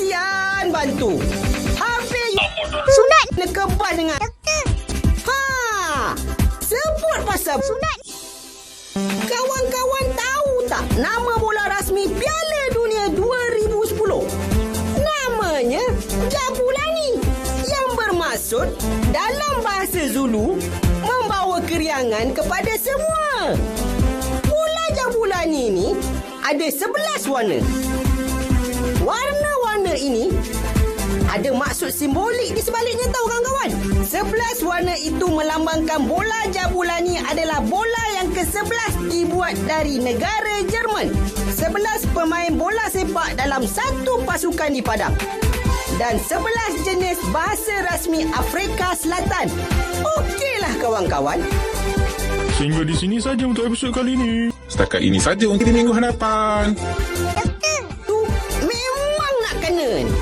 kesian bantu. Habis Sunat. nekeban dengan Doktor. sebut pasal Sunat. Kawan-kawan tahu tak nama bola rasmi Piala Dunia 2010? Namanya Jabulani, yang bermaksud dalam bahasa Zulu membawa keriangan kepada semua. Bola Jabulani ini ada 11 warna. Warna-warna ini ada maksud simbolik di sebaliknya tahu kawan-kawan. 11 warna itu melambangkan bola Jabulani adalah bola yang ke-11 dibuat dari negara Jerman. 11 pemain bola sepak dalam satu pasukan di padang. Dan 11 jenis bahasa rasmi Afrika Selatan. Okeylah kawan-kawan. Sehingga di sini saja untuk episod kali ini. Setakat ini saja untuk di minggu hadapan. Doktor. Tu memang nak kena ni.